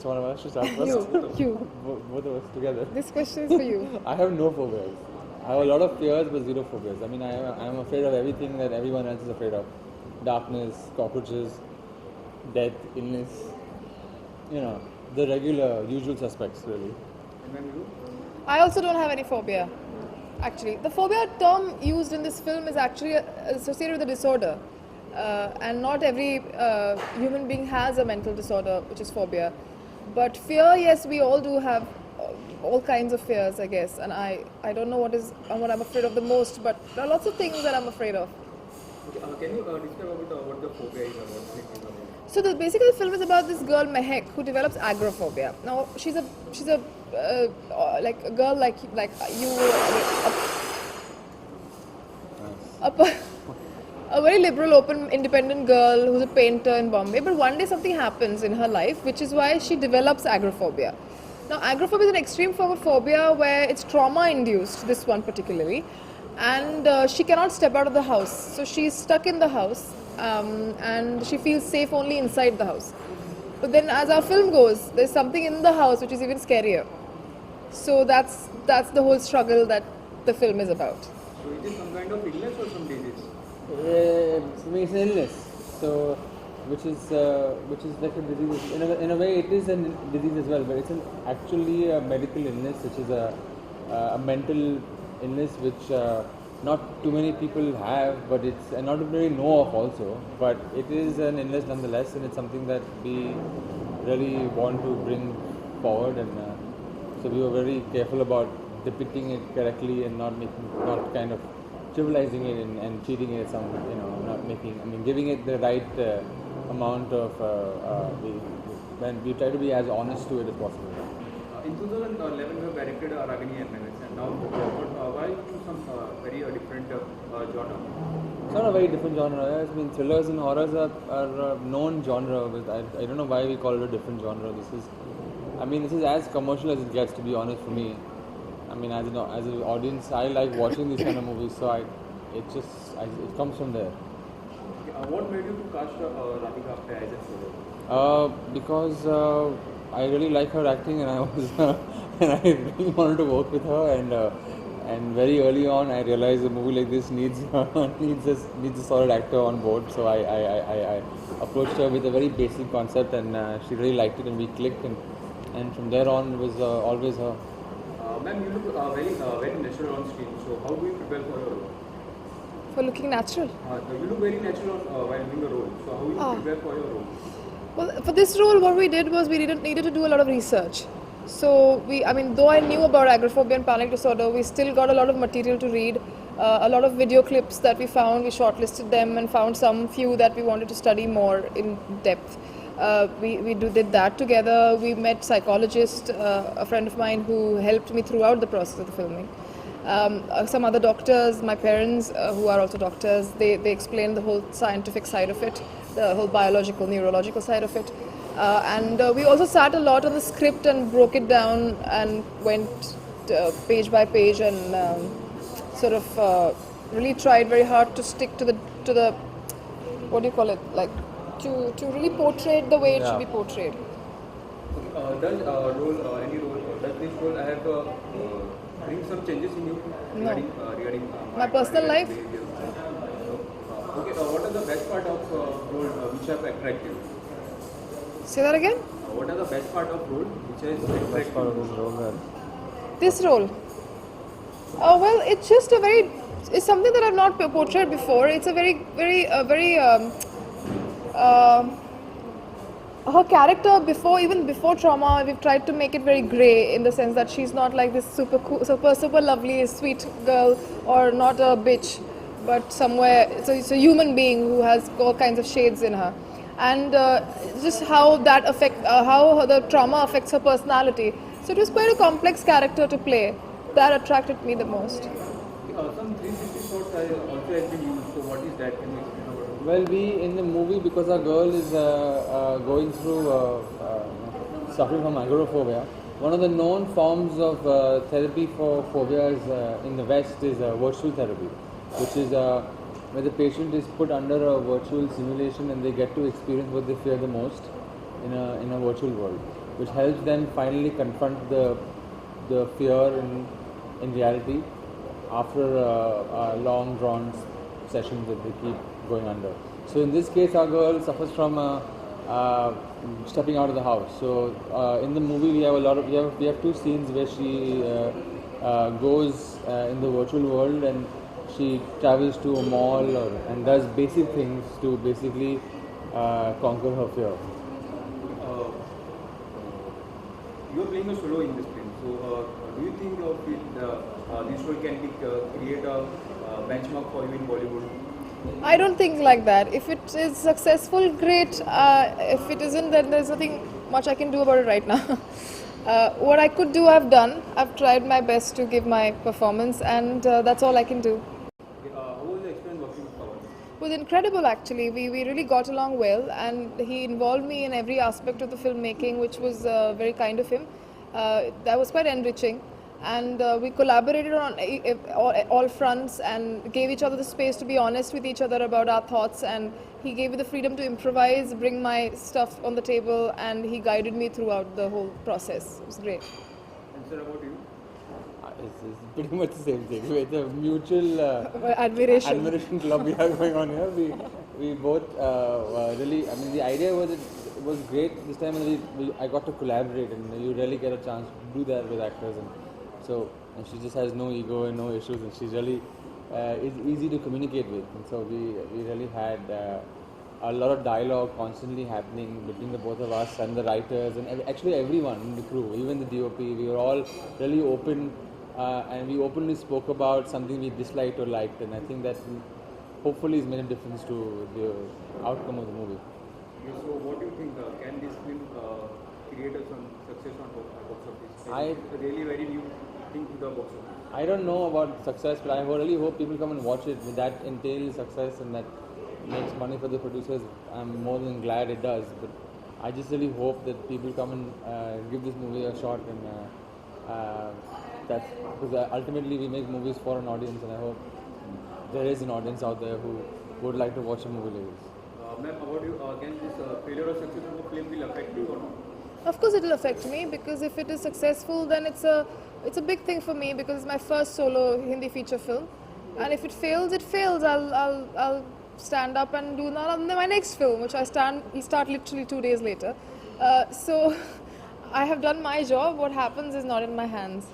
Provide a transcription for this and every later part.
one of us should start first? You. Both of us together. This question is for you. I have no phobias. I have a lot of fears, but zero phobias. I mean, I'm afraid of everything that everyone else is afraid of. Darkness, cockroaches, death, illness. You know, the regular, usual suspects, really. And then you? I also don't have any phobia. Actually, the phobia term used in this film is actually associated with a disorder. And not every human being has a mental disorder, which is phobia. But fear, yes, we all do have all kinds of fears, I guess. And I don't know what I'm afraid of the most, but there are lots of things that I'm afraid of. Okay, can you describe about what the phobia is about? So basically, the film is about this girl Mehek who develops agoraphobia. Now she's a like a girl like you, a very liberal, open, independent girl who's a painter in Bombay. But one day something happens in her life, which is why she develops agoraphobia. Now agoraphobia is an extreme form of phobia where it's trauma induced. This one particularly, and she cannot step out of the house. So she's stuck in the house. And she feels safe only inside the house. But then as our film goes, there's something in the house which is even scarier. So that's the whole struggle that the film is about. So it is some kind of illness or some disease? It's an illness, so which is like a disease. In a way, it is a disease as well, but it's actually a medical illness, which is a mental illness which not too many people have, but it's and not really know of also. But it is an illness nonetheless, and it's something that we really want to bring forward. And so we were very careful about depicting it correctly and not kind of trivializing it and treating it as some, giving it the right amount of. When we try to be as honest to it as possible. In 2011, you directed Ragini and Menace, and now why choose some very different genre? It's not a very different genre. I mean, thrillers and horrors are a known genre. But I don't know why we call it a different genre. This is as commercial as it gets, to be honest, for me. I mean, as an audience, I like watching these kind of movies, so it comes from there. What made you to cast Radhika Apte as a solo? Because I really like her acting, and I really wanted to work with her, and very early on I realized a movie like this needs a solid actor on board. So I approached her with a very basic concept, and she really liked it, and we clicked, and from there on it was always her. Ma'am, you look very natural on screen. So how do you prepare for your role? For looking natural. You look very natural while doing the role. So how do you prepare for your role? Well, for this role, what we did was we needed to do a lot of research. So though I knew about agoraphobia and panic disorder, we still got a lot of material to read, a lot of video clips that we found. We shortlisted them and found some few that we wanted to study more in depth. We did that together. We met psychologist, a friend of mine who helped me throughout the process of the filming. Some other doctors, my parents who are also doctors, they explained the whole scientific side of it, the whole biological, neurological side of it. And we also sat a lot on the script and broke it down and went page by page and really tried very hard to stick to the what do you call it, like to really portray it the way it should be portrayed. Does this role have bring some changes in you regarding my personal life? Okay, what are the best part of role which have attracted you? Say that again? What are the best part of role which has attracted Part of this role. This role? Well, it's just it's something that I've not portrayed before. It's a her character even before trauma, we've tried to make it very grey in the sense that she's not like this super cool, super lovely, sweet girl, or not a bitch, but somewhere it's a human being who has all kinds of shades in her, and just how that how the trauma affects her personality. So it was quite a complex character to play. That attracted me the most. Some 360 shots also has been used. So what is that? Can you explain about it? Well, we in the movie, because our girl is going through suffering from agoraphobia. One of the known forms of therapy for phobias in the West is virtual therapy, which is where the patient is put under a virtual simulation and they get to experience what they fear the most in a virtual world, which helps them finally confront the fear in reality after long drawn sessions that they keep going under. So in this case, our girl suffers from stepping out of the house. So in the movie, we have we have two scenes where she goes in the virtual world, and she travels to a mall and does basic things to basically conquer her fear. Uh, you are playing a solo in this film. So do you think this role can create a benchmark for you in Bollywood? I don't think like that. If it is successful, great. If it isn't, then there's nothing much I can do about it right now. What I could do, I've done. I've tried my best to give my performance, and that's all I can do. How was the experience working with Pawan? It was incredible, actually. We really got along well, and he involved me in every aspect of the filmmaking, which was very kind of him. That was quite enriching. And we collaborated on all fronts and gave each other the space to be honest with each other about our thoughts, and he gave me the freedom to improvise, bring my stuff on the table, and he guided me throughout the whole process. It was great. And sir, about you? It's pretty much the same thing. It's a mutual Admiration. club we have going on here. We both really. I mean, the idea it was great this time, and I got to collaborate, and you really get a chance to do that with actors. And she just has no ego and no issues, and she's really is easy to communicate with. And so we really had a lot of dialogue constantly happening between the both of us and the writers, and actually everyone in the crew, even the DOP. We were all really open, and we openly spoke about something we disliked or liked, and I think that hopefully has made a difference to the outcome of the movie. Okay, so what do you think? Can this film create some success on box office? It's a really very new thing to the box office. I don't know about success, but I really hope people come and watch it. That entails success and that makes money for the producers. I'm more than glad it does. But I just really hope that people come and give this movie a shot, and that's because ultimately we make movies for an audience, and I hope there is an audience out there who would like to watch a movie like this. Ma'am, about you, can this failure or success of the film will affect you or not? Of course, it will affect me, because if it is successful, then it's a big thing for me, because it's my first solo Hindi feature film, and if it fails, it fails. I'll stand up and do my next film, which will start literally 2 days later. So I have done my job. What happens is not in my hands.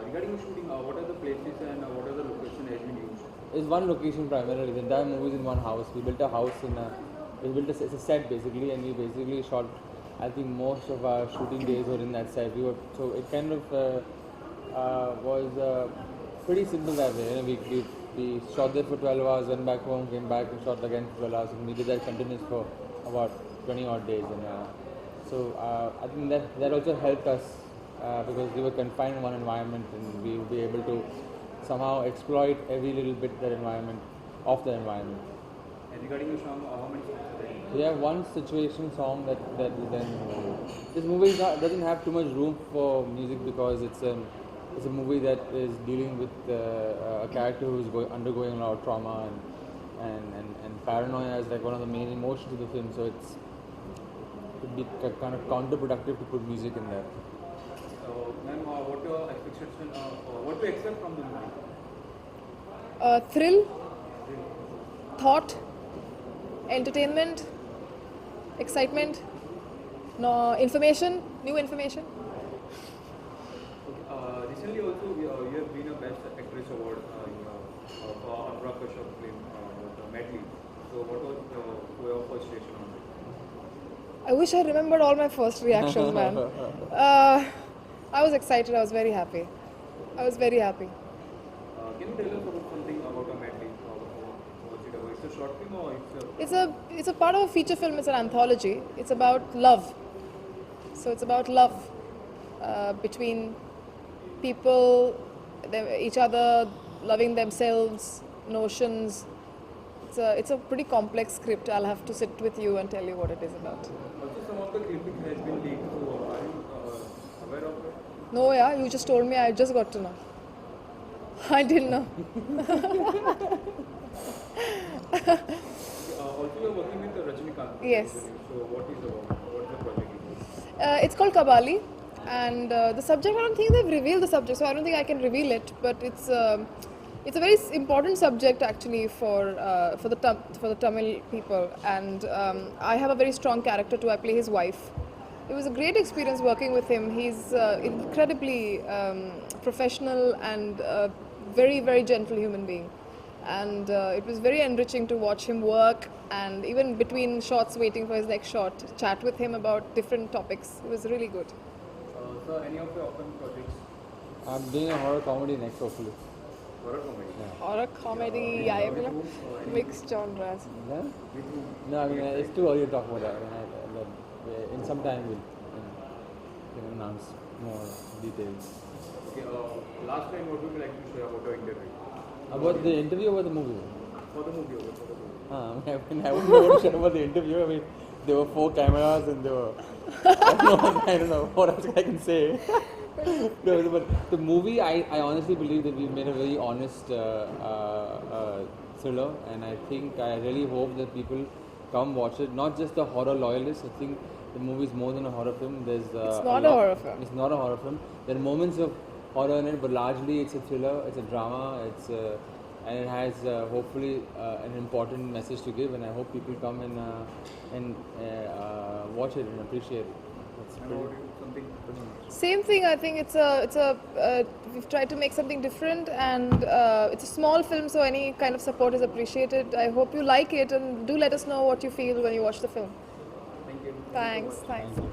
Regarding the shooting, what are the places and what are the locations has been used? It's one location primarily. The entire movie is in one house. We built a house it's a set basically, and we basically shot. I think most of our shooting days were in that set. So it kind of was pretty simple that way. We shot there for 12 hours, went back home, came back and shot again for 12 hours, and we did that continuous for about 20 odd days. And so I think that also helped us because we were confined in one environment, and we would be able to somehow exploit every little bit of that environment. And regarding the song, how many songs are there? We have one situation song that is then. This movie doesn't have too much room for music because it's a movie that is dealing with a character who's undergoing a lot of trauma and paranoia is like one of the main emotions of the film. So it would be kind of counterproductive to put music in there. Ma'am, what your expectation? What to expect from the movie? Thrill, thought, entertainment, excitement, information, new information. Okay. Recently also you have been a Best Actress Award for Anurag Kashyap film Medley. So what was your first reaction on it? I wish I remembered all my first reactions, man. I was excited. I was very happy. Can you tell us about something about a Medley? What's it about? It's a short film or It's a part of a feature film. It's an anthology. It's about love. So it's about love between people, each other, loving themselves, notions. It's a pretty complex script. I'll have to sit with you and tell you what it is about. Also some of the clipping has been leaked. So are you aware of it? No, yeah, you just told me. I just got to know. I didn't know. Also, you're working with Rajinikanth. Yes. So, what is the It's called Kabali, and the subject, I don't think they've revealed the subject, so I don't think I can reveal it. But it's a very important subject actually for the Tamil people, and I have a very strong character too. I play his wife. It was a great experience working with him. He's incredibly professional and very gentle human being. And it was very enriching to watch him work, and even between shots, waiting for his next shot, chat with him about different topics. It was really good. So any of your upcoming projects? I'm doing a horror comedy next, hopefully. Horror comedy? Horror comedy, I have mixed genres. Yeah? No, I mean, it's too early to talk about that. In some time, we'll announce more details. Okay, last time what would you like to share about your interview? About the interview or the movie? For the movie, okay, for the movie. I mean, I wouldn't know what to share about the interview. I mean, there were 4 cameras and there were. I don't know what else I can say. No, but the movie, I honestly believe that we've made a very honest thriller, and I really hope that people come watch it. Not just the horror loyalists. I think the movie is more than a horror film. It's not a horror film. It's not a horror film. There are moments of horror in it, but largely it's a thriller. It's a drama. And it has hopefully an important message to give. And I hope people come and watch it and appreciate it. And what do you something? Same thing. I think we've tried to make something different, and it's a small film, so any kind of support is appreciated. I hope you like it, and do let us know what you feel when you watch the film. Thank you. Thanks. Thank you.